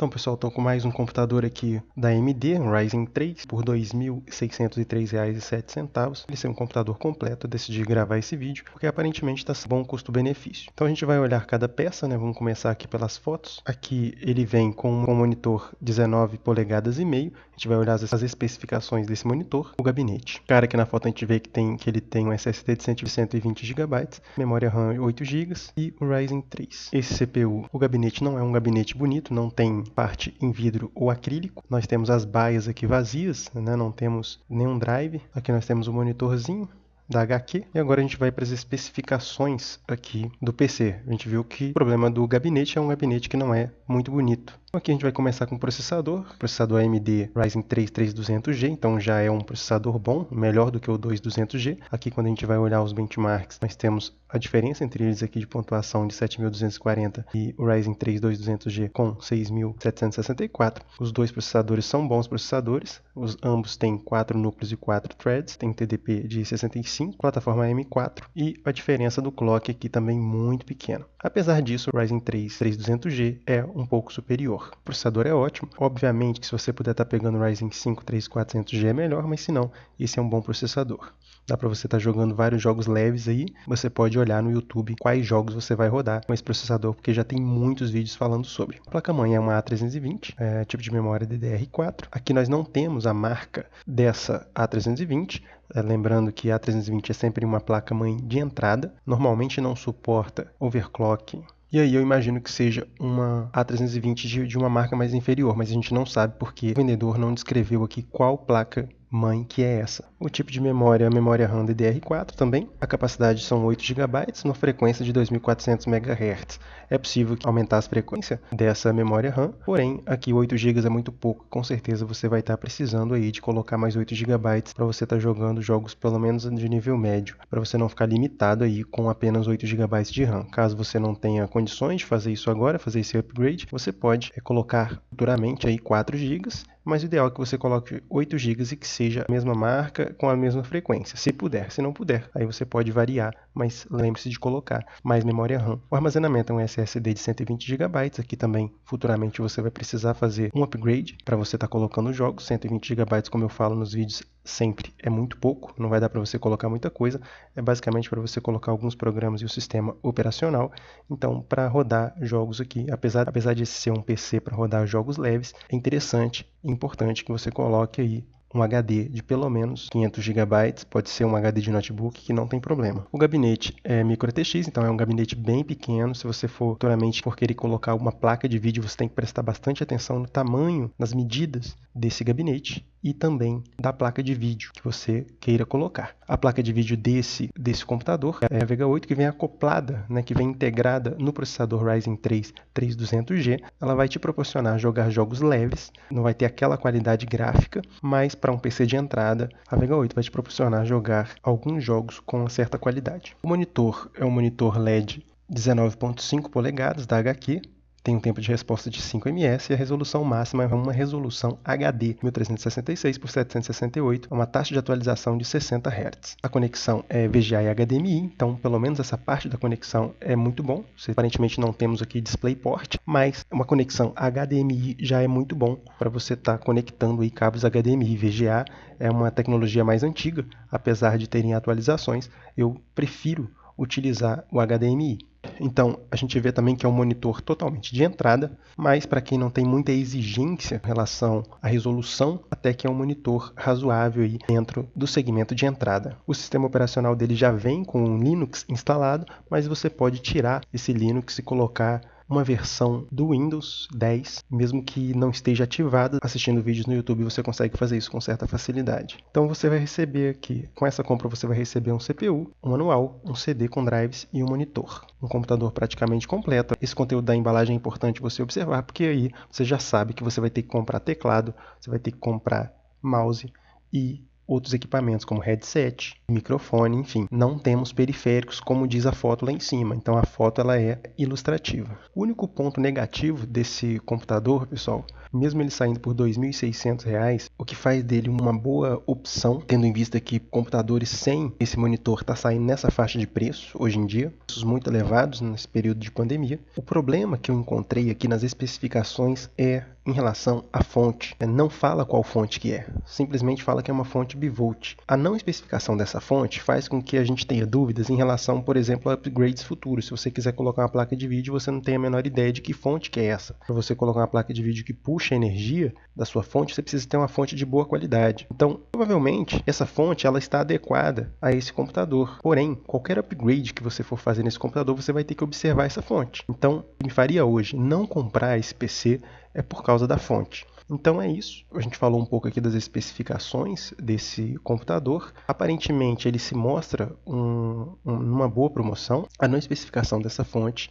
Então, pessoal, estou com mais um computador aqui da AMD, um Ryzen 3, por R$ 2.603,07. Ele é um computador completo. Eu decidi gravar esse vídeo porque aparentemente está bom custo-benefício. Então a gente vai olhar cada peça, né? Vamos começar aqui pelas fotos. Aqui ele vem com um monitor 19 polegadas e meio. A gente vai olhar as especificações desse monitor. O gabinete. Cara, aqui na foto a gente vê que ele tem um SSD de 120 GB, memória RAM 8 GB e o Ryzen 3. Esse CPU, o gabinete não é um gabinete bonito, não tem parte em vidro ou acrílico. Nós temos as baias aqui vazias, né? Não temos nenhum drive. Aqui nós temos o monitorzinho da HQ. E agora a gente vai para as especificações aqui do PC. A gente viu que o problema do gabinete é um gabinete que não é muito bonito. Aqui a gente vai começar com o processador AMD Ryzen 3 3200G, então já é um processador bom, melhor do que o 2200G. Aqui quando a gente vai olhar os benchmarks, nós temos a diferença entre eles aqui de pontuação de 7.240 e o Ryzen 3 2200G com 6.764. Os dois processadores são bons processadores, ambos têm 4 núcleos e 4 threads, tem TDP de 65, plataforma M4 e a diferença do clock aqui também muito pequena. Apesar disso, o Ryzen 3 3200G é um pouco superior. O processador é ótimo. Obviamente que se você puder estar pegando o Ryzen 5 3400G é melhor, mas se não, esse é um bom processador. Dá para você estar jogando vários jogos leves aí. Você pode olhar no YouTube quais jogos você vai rodar com esse processador, porque já tem muitos vídeos falando sobre. A placa-mãe é uma A320, tipo de memória DDR4. Aqui nós não temos a marca dessa A320. Lembrando que a A320 é sempre uma placa-mãe de entrada. Normalmente não suporta overclocking. E aí eu imagino que seja uma A320 de uma marca mais inferior, mas a gente não sabe porque o vendedor não descreveu aqui qual placa-mãe que é essa. O tipo de memória é a memória RAM DDR4 também. A capacidade são 8 GB, numa frequência de 2.400 MHz. É possível aumentar a frequência dessa memória RAM, porém aqui 8 GB é muito pouco. Com certeza você vai estar precisando aí de colocar mais 8 GB para você estar jogando jogos pelo menos de nível médio, para você não ficar limitado aí com apenas 8 GB de RAM. Caso você não tenha condições de fazer isso agora, fazer esse upgrade, você pode colocar futuramente aí 4 GB, mas o ideal é que você coloque 8 GB e que seja a mesma marca com a mesma frequência, se puder. Se não puder, aí você pode variar, mas lembre-se de colocar mais memória RAM. O armazenamento é um SSD de 120 GB, aqui também futuramente você vai precisar fazer um upgrade para você estar colocando jogos. 120 GB, como eu falo nos vídeos, sempre é muito pouco, não vai dar para você colocar muita coisa, é basicamente para você colocar alguns programas e o sistema operacional. Então, para rodar jogos aqui, apesar de esse ser um PC para rodar jogos leves, é interessante e importante que você coloque aí um HD de pelo menos 500 GB, pode ser um HD de notebook que não tem problema. O gabinete é micro-ATX, então é um gabinete bem pequeno. Se você for futuramente por querer colocar uma placa de vídeo, você tem que prestar bastante atenção no tamanho, nas medidas desse gabinete e também da placa de vídeo que você queira colocar. A placa de vídeo desse computador é a Vega 8 que vem acoplada, né, que vem integrada no processador Ryzen 3 3200G. Ela vai te proporcionar jogar jogos leves, não vai ter aquela qualidade gráfica, mas para um PC de entrada, a Vega 8 vai te proporcionar jogar alguns jogos com uma certa qualidade. O monitor é um monitor LED 19.5 polegadas da HQ, tem um tempo de resposta de 5 ms e a resolução máxima é uma resolução HD 1366 por 768, uma taxa de atualização de 60 Hz. A conexão é VGA e HDMI, então pelo menos essa parte da conexão é muito bom. Aparentemente não temos aqui DisplayPort, mas uma conexão HDMI já é muito bom para você estar conectando aí cabos HDMI. VGA é uma tecnologia mais antiga, apesar de terem atualizações, eu prefiro utilizar o HDMI. Então, a gente vê também que é um monitor totalmente de entrada, mas para quem não tem muita exigência em relação à resolução, até que é um monitor razoável aí dentro do segmento de entrada. O sistema operacional dele já vem com o Linux instalado, mas você pode tirar esse Linux e colocar uma versão do Windows 10, mesmo que não esteja ativada. Assistindo vídeos no YouTube você consegue fazer isso com certa facilidade. Então você vai receber aqui, com essa compra você vai receber um CPU, um manual, um CD com drives e um monitor. Um computador praticamente completo. Esse conteúdo da embalagem é importante você observar, porque aí você já sabe que você vai ter que comprar teclado, você vai ter que comprar mouse e outros equipamentos como headset, microfone, enfim. Não temos periféricos, como diz a foto lá em cima. Então a foto ela é ilustrativa. O único ponto negativo desse computador, pessoal, mesmo ele saindo por R$ 2.600, o que faz dele uma boa opção, tendo em vista que computadores sem esse monitor está saindo nessa faixa de preço hoje em dia, preços muito elevados nesse período de pandemia. O problema que eu encontrei aqui nas especificações é em relação à fonte. Não fala qual fonte que é, simplesmente fala que é uma fonte bivolt. A não especificação dessa fonte faz com que a gente tenha dúvidas em relação, por exemplo, a upgrades futuros. Se você quiser colocar uma placa de vídeo, você não tem a menor ideia de que fonte que é essa. Para você colocar uma placa de vídeo que puxa a energia da sua fonte, você precisa ter uma fonte de boa qualidade. Então, provavelmente, essa fonte ela está adequada a esse computador. Porém, qualquer upgrade que você for fazer nesse computador, você vai ter que observar essa fonte. Então, o que me faria hoje não comprar esse PC é por causa da fonte. Então é isso. A gente falou um pouco aqui das especificações desse computador. Aparentemente ele se mostra numa boa promoção. A não especificação dessa fonte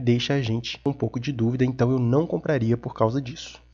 deixa a gente um pouco de dúvida, então eu não compraria por causa disso.